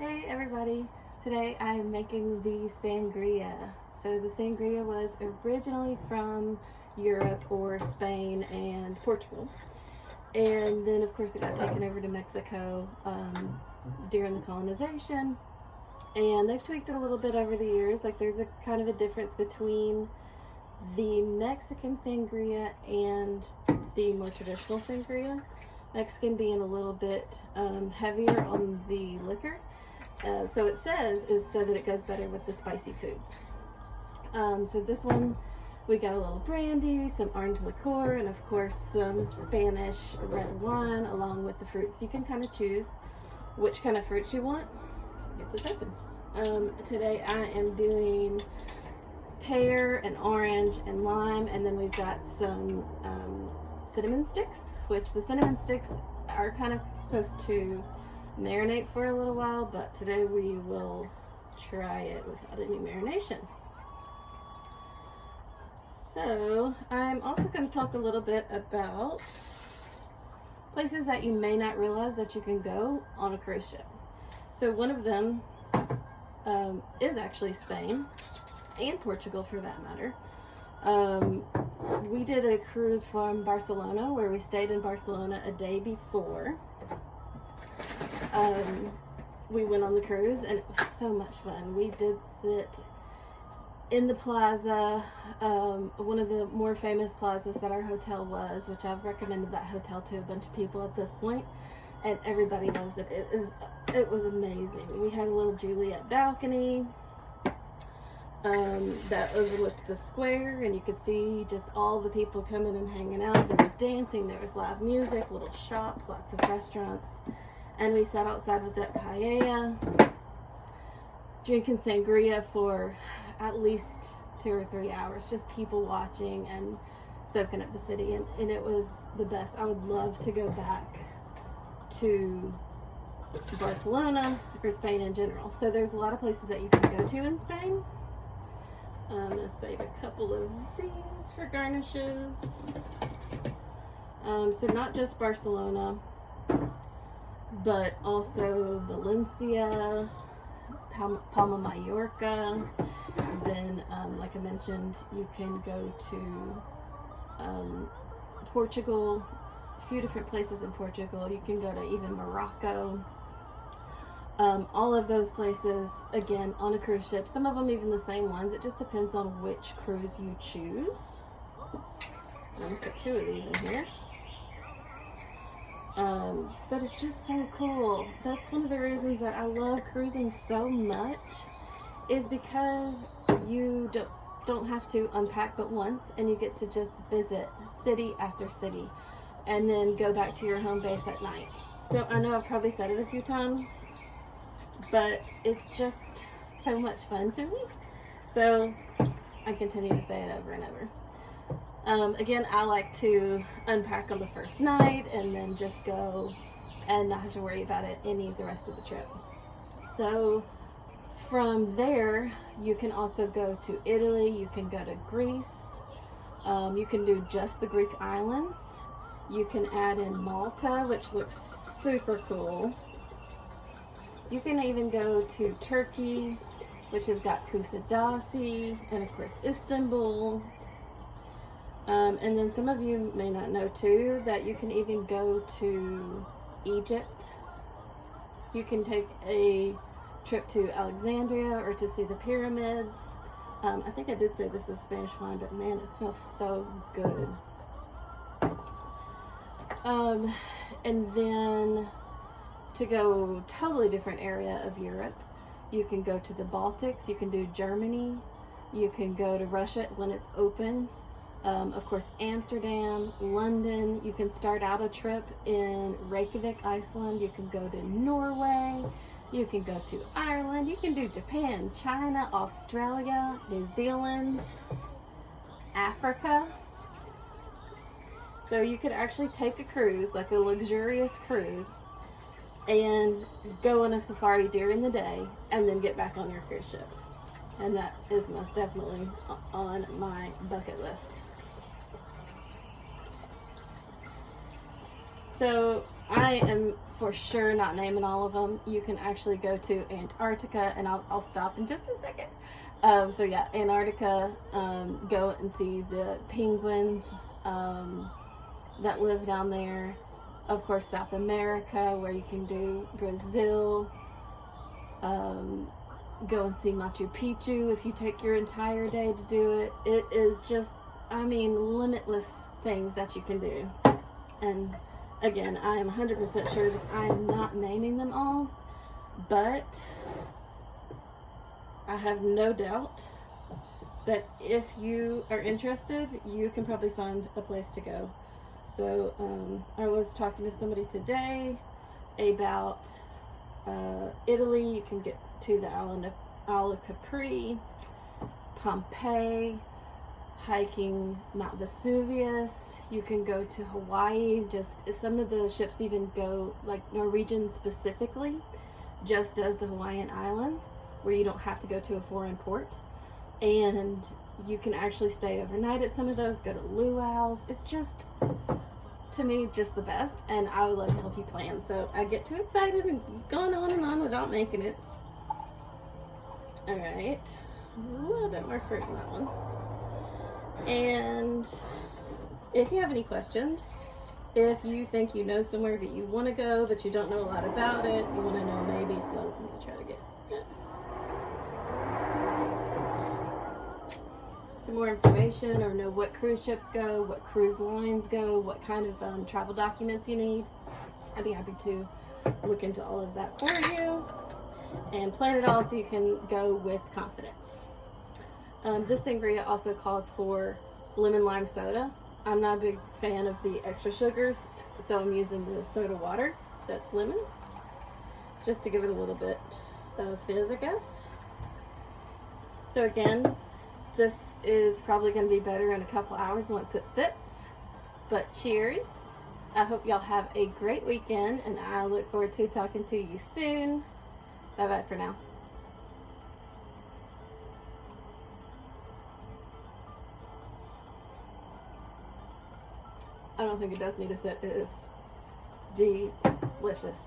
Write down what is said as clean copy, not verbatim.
Hey everybody, today I am making the sangria. So the sangria was originally from Europe or Spain and Portugal. And then of course it got taken over to Mexico during the colonization. And they've tweaked it a little bit over the years. Like there's a kind of a difference between the Mexican sangria and the more traditional sangria. Mexican being a little bit heavier on the liquor. So it says is so that it goes better with the spicy foods. So this one, we got a little brandy, some orange liqueur, and of course some Spanish red wine along with the fruits. You can kind of choose which kind of fruits you want. Get this open. Today I am doing pear and orange and lime, and then we've got some cinnamon sticks, which the cinnamon sticks are kind of supposed to marinate for a little while, but today we will try it without any marination. So I'm also going to talk a little bit about places that you may not realize that you can go on a cruise ship. So one of them is actually Spain and Portugal for that matter. We did a cruise from Barcelona where we stayed in Barcelona a day before we went on the cruise, and it was so much fun. We did sit in the plaza, one of the more famous plazas that our hotel was, which I've recommended that hotel to a bunch of people at this point, and everybody loves it. It was amazing. We had a little Juliet balcony that overlooked the square, and you could see just all the people coming and hanging out. There was dancing, there was live music, little shops, lots of restaurants. And we sat outside with that paella, drinking sangria for at least 2 or 3 hours, just people watching and soaking up the city, and it was the best. I would love to go back to Barcelona or Spain in general. So there's a lot of places that you can go to in Spain. I'm going to save a couple of these for garnishes. So not just Barcelona, but also Valencia, Palma Mallorca. Then, like I mentioned, you can go to Portugal, a few different places in Portugal. You can go to even Morocco. All of those places, again, on a cruise ship. Some of them even the same ones. It just depends on which cruise you choose. I'm going to put 2 of these in here. But it's just so cool. That's one of the reasons that I love cruising so much, is because you don't have to unpack but once, and you get to just visit city after city and then go back to your home base at night. So I know I've probably said it a few times, but it's just so much fun to me. So I continue to say it over and over. Again, I like to unpack on the first night and then just go and not have to worry about it any of the rest of the trip. So from there, you can also go to Italy, you can go to Greece, you can do just the Greek islands, you can add in Malta, which looks super cool. You can even go to Turkey, which has got Kusadasi, and of course Istanbul. And then some of you may not know too that you can even go to Egypt. You can take a trip to Alexandria or to see the pyramids. I think I did say this is Spanish wine, but man, it smells so good. And then to go totally different area of Europe, you can go to the Baltics, you can do Germany, you can go to Russia when it's opened. Of course, Amsterdam, London. You can start out a trip in Reykjavik, Iceland. You can go to Norway. You can go to Ireland. You can do Japan, China, Australia, New Zealand, Africa. So you could actually take a cruise, like a luxurious cruise, and go on a safari during the day and then get back on your cruise ship. And that is most definitely on my bucket list. So I am for sure not naming all of them. You can actually go to Antarctica, and I'll stop in just a second. So yeah, Antarctica, go and see the penguins that live down there. Of course, South America, where you can do Brazil. Go and see Machu Picchu if you take your entire day to do it. It is just, I mean, limitless things that you can do. And again, I am 100% sure that I am not naming them all, but I have no doubt that if you are interested, you can probably find a place to go. So I was talking to somebody today about Italy. You can get to the island of Capri, Pompeii, hiking Mount Vesuvius. You can go to Hawaii. Just some of the ships even go, like Norwegian specifically, just does the Hawaiian Islands, where you don't have to go to a foreign port. And you can actually stay overnight at some of those, go to luau's. It's just, to me, just the best, and I would love to help you plan. So I get too excited and going on and on without making it. All right, a little bit more fruit in that one. And if you have any questions, if you think you know somewhere that you want to go but you don't know a lot about it, you want to know maybe, so I'm going to try to get some more information, or know what cruise ships go, what cruise lines go, what kind of travel documents you need, I'd be happy to look into all of that for you and plan it all so you can go with confidence. This sangria also calls for lemon lime soda. I'm not a big fan of the extra sugars, so I'm using the soda water that's lemon, just to give it a little bit of fizz, I guess. So again, this is probably going to be better in a couple hours once it sits. But cheers. I hope y'all have a great weekend, and I look forward to talking to you soon. Bye-bye for now. I don't think it does need to sit. It is delicious.